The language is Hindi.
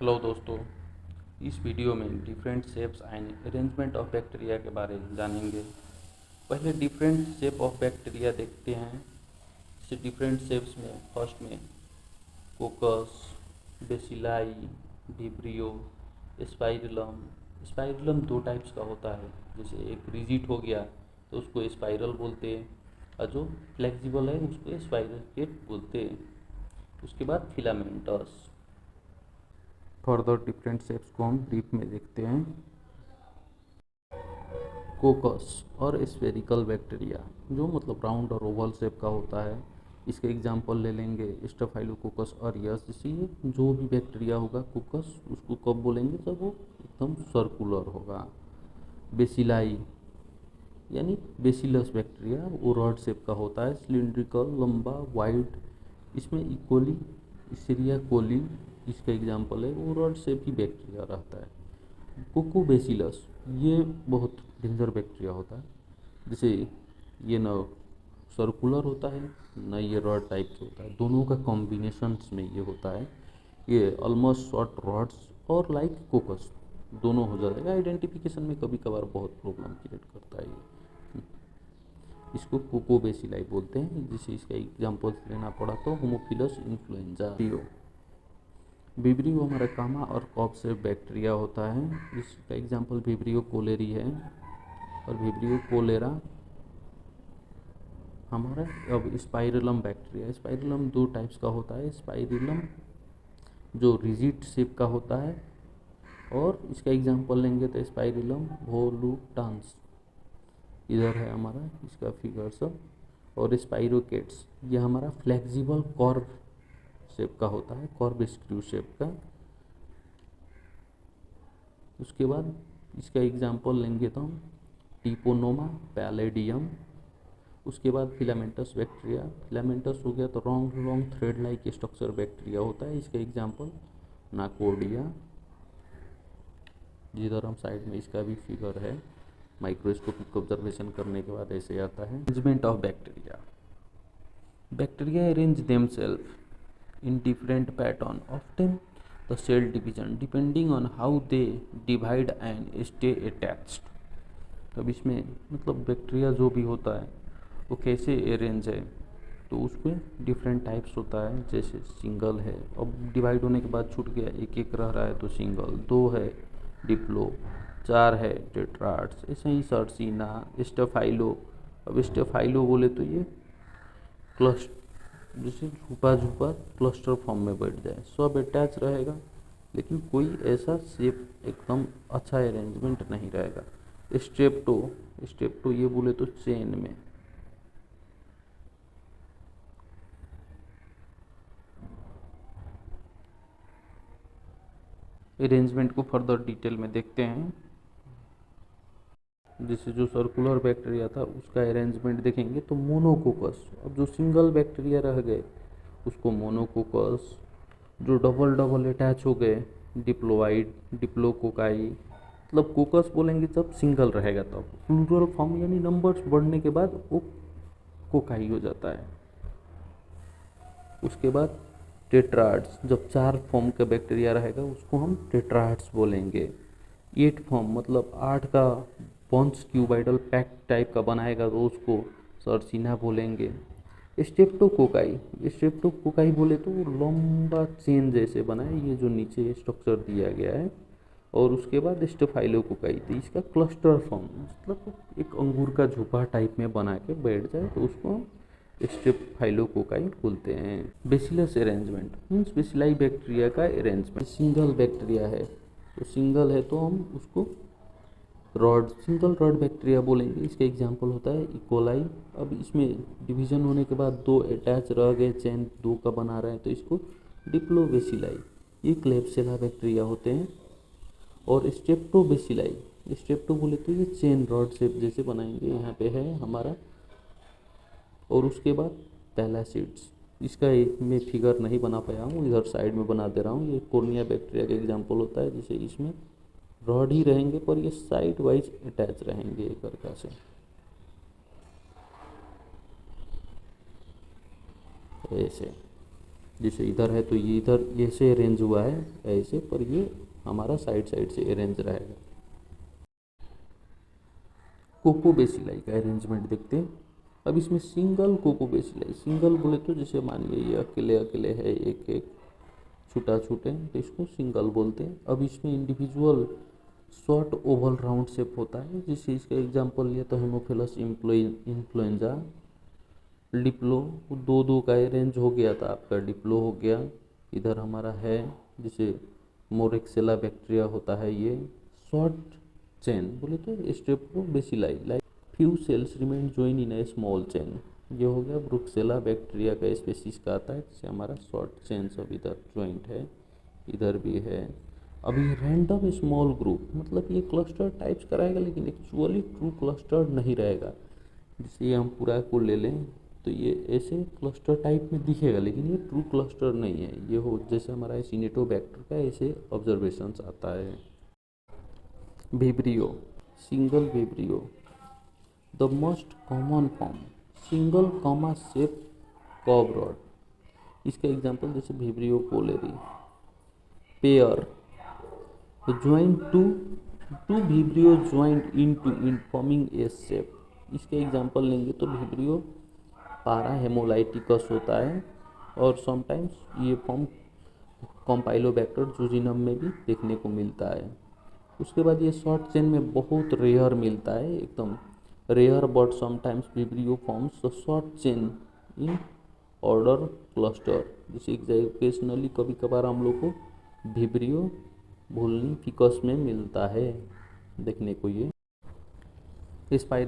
हेलो दोस्तों, इस वीडियो में different shapes and arrangement of bacteria के बारे में जानेंगे। पहले डिफरेंट शेप ऑफ बैक्टीरिया देखते हैं। इसे डिफरेंट शेप्स में फर्स्ट में कोकस, बेसिलाई, विब्रियो, स्पाइरलम। स्पाइरलम दो टाइप्स का होता है, जैसे एक रिजिड हो गया तो उसको स्पाइरल बोलते हैं और जो फ्लेक्सिबल है उसको स्पाइरकेट बोलते हैं। उसके बाद फिलामेंटस। फर्दर डिफरेंट शेप्स को हम डीप में देखते हैं। कोकस और स्फेरिकल बैक्टीरिया, जो मतलब राउंड और ओवल शेप का होता है। इसके एग्जांपल ले लेंगे स्टेफाइलोकोकस ऑरियस। इसी जो भी बैक्टीरिया होगा कोकस, उसको कब बोलेंगे जब वो एकदम सर्कुलर होगा। बेसिलाई यानी बेसिलस बैक्टीरिया, वो रॉड शेप का होता है, सिलिंड्रिकल, लंबा, वाइड। इसमें इकोली, सीरिया कोली इसका एग्जांपल है, वो रॉड शेप ही बैक्टीरिया रहता है। कोकोबेसिलस ये बहुत डेंजर बैक्टीरिया होता है, जैसे ये न सर्कुलर होता है न ये रॉड टाइप के होता है, दोनों का कॉम्बिनेशंस में ये होता है। ये ऑलमोस्ट शॉर्ट रॉड्स और लाइक कोकस दोनों हो जाएगा। आइडेंटिफिकेशन में कभी कभार बहुत प्रॉब्लम क्रिएट करता है ये। इसको कोकोबेसिलाई बोलते हैं। जिसे इसका एग्जाम्पल लेना पड़ा तो होमोफिलस इन्फ्लुएंजा। विब्रियो हमारा कामा और कॉप से बैक्टीरिया होता है, जिसका एग्जाम्पल विब्रियो कोलेरी है और विब्रियो कोलेरा हमारा। अब स्पाइरलम बैक्टीरिया, स्पाइरलम दो टाइप्स का होता है। स्पाइरलम जो रिजिड शेप का होता है, और इसका एग्जाम्पल लेंगे तो स्पाइरलम वोलुटान्स, इधर है हमारा इसका फिगर सब। और स्पाइरोकेट्स ये हमारा फ्लेक्सिबल कॉर्ब शेप का होता है, कॉर्ब स्क्रू शेप का। उसके बाद इसका एग्जाम्पल लेंगे तो हम टिपोनोमा पैलेडियम। उसके बाद फिलामेंटस बैक्टीरिया, फिलामेंटस हो गया तो long long thread like structure bacteria होता है। इसका एग्जाम्पल नाकोडिया, जिधर हम साइड में इसका भी फिगर है। माइक्रोस्कोपिक ऑब्जर्वेशन करने के बाद ऐसे आता है। Arrangement of bacteria, bacteria arrange themselves in different pattern, often the cell division depending on how they divide and stay attached। तब इसमें मतलब बैक्टीरिया जो भी होता है वो कैसे अरेंज है, तो उसमें डिफरेंट टाइप्स होता है। जैसे सिंगल है, अब डिवाइड होने के बाद छूट गया, एक एक रह रहा है तो सिंगल। दो है डिप्लो, चार है टेट्राड्स, ऐसे ही सर्सिना, स्टेफाइलो। अब स्टेफाइलो बोले तो ये क्लस्ट जैसे झुपा झुपा क्लस्टर फॉर्म में बैठ जाए, सब अटैच रहेगा, लेकिन कोई ऐसा शेप एकदम अच्छा अरेंजमेंट नहीं रहेगा। स्टेप्टो, स्टेप्टो ये बोले तो चेन में। अरेंजमेंट को फर्दर डिटेल में देखते हैं। जैसे जो सर्कुलर बैक्टीरिया था उसका अरेंजमेंट देखेंगे तो मोनोकोकस। अब जो सिंगल बैक्टीरिया रह गए उसको मोनोकोकस, जो डबल डबल अटैच हो गए डिप्लोइड, डिप्लोकोकाई। मतलब कोकस बोलेंगे जब सिंगल रहेगा, तब प्लूरल फॉर्म यानी नंबर्स बढ़ने के बाद वो कोकाई हो जाता है। उसके बाद टेट्राड्स, जब चार फॉर्म का बैक्टीरिया रहेगा उसको हम टेट्राड्स बोलेंगे। एट फॉर्म मतलब आठ का पॉन्स क्यूबाइडल पैक टाइप का बनाएगा तो उसको सरसीना बोलेंगे। स्टेप्टोकोकाई, स्टेप्टोकोकाई बोले तो वो लंबा चेन जैसे बना है, ये जो नीचे स्ट्रक्चर दिया गया है। और उसके बाद स्टेफाइलोकोकाई, तो इसका क्लस्टर फॉर्म मतलब एक अंगूर का झुपा टाइप में बना के बैठ जाए तो उसको हम स्टेफाइलोकोकाई बोलते हैं। Bacillus arrangement means bacilli bacteria का अरेंजमेंट। सिंगल बैक्टीरिया है तो सिंगल है तो हम उसको रॉड, सिंगल रॉड बैक्टीरिया बोलेंगे। इसका एग्जांपल होता है इकोलाई। अब इसमें डिवीजन होने के बाद दो अटैच रह गए, चेन दो का बना रहे हैं तो इसको डिप्लोबेसिलाई। ये क्लेब्सिला बैक्टीरिया होते हैं। और स्टेप्टोबेसिलाई, स्टेप्टो बोले तो ये चेन रॉड शेप जैसे बनाएंगे, यहाँ पे है हमारा। और उसके बाद पैलासिड्स, इसका मैं फिगर नहीं बना पाया हूँ, इधर साइड में बना दे रहा हूँ। ये कोर्निया बैक्टीरिया का एग्जांपल होता है, जैसे इसमें रॉड ही रहेंगे पर ये साइड वाइज अटैच रहेंगे एक प्रकार से ऐसे। जैसे इधर है तो ये इधर ऐसे अरेंज हुआ है ऐसे, पर ये हमारा साइड साइड से अरेंज रहेगा। कोकोबेसिलाई का अरेंजमेंट देखते हैं। अब इसमें सिंगल कोकोबेसिलाई, सिंगल बोले तो जैसे मानिए ये अकेले अकेले है, एक एक छूटा छूटे, तो इसको सिंगल बोलते हैं। अब इसमें individual short Oval round shape होता है, जैसे इसका एग्जांपल लिया तो हेमोफिलस इन्फ्लुएंजा, डिप्लो, दो दो का अरेंज हो गया था आपका, डिप्लो हो गया। इधर हमारा है जैसे मोरेक्सेला बैक्टीरिया होता है, ये शॉर्ट चेन बोले तो streptobacilli, like few cells remain join in a small chain. ये हो गया ब्रुक्सेला बैक्टीरिया का स्पेसीज का आता है, जिससे हमारा शॉर्ट चेन सब इधर ज्वाइंट है, इधर भी है। अभी रैंडम स्मॉल ग्रुप मतलब ये क्लस्टर टाइप्स कराएगा, लेकिन एक्चुअली ट्रू क्लस्टर नहीं रहेगा। जैसे ये हम पूरा को ले लें तो ये ऐसे क्लस्टर टाइप में दिखेगा, लेकिन ये ट्रू क्लस्टर नहीं है। ये हो जैसे हमारा सिनेटोबैक्टर का ऐसे ऑब्जर्वेशंस आता है। Vibrio, single vibrio, the most common form, single comma shape curve rod. इसका एग्जांपल जैसे vibrio cholerae, pair, join two vibrio joint in forming a shape. इसके एग्जांपल लेंगे तो विब्रियो पारा हेमोलाइटिकस होता है, और समटाइम्स ये फॉर्म कॉम्पाइलोबैक्टर जूजिनम में भी देखने को मिलता है। उसके बाद ये शॉर्ट चेन में बहुत रेयर मिलता है, एकदम rare, but sometimes vibrio forms the short chain in order cluster. जैसे एग्जाइकेशनली कभी कभार हम लोग को विब्रियो वुल्निफिकस में मिलता है देखने को ये। स्पाइर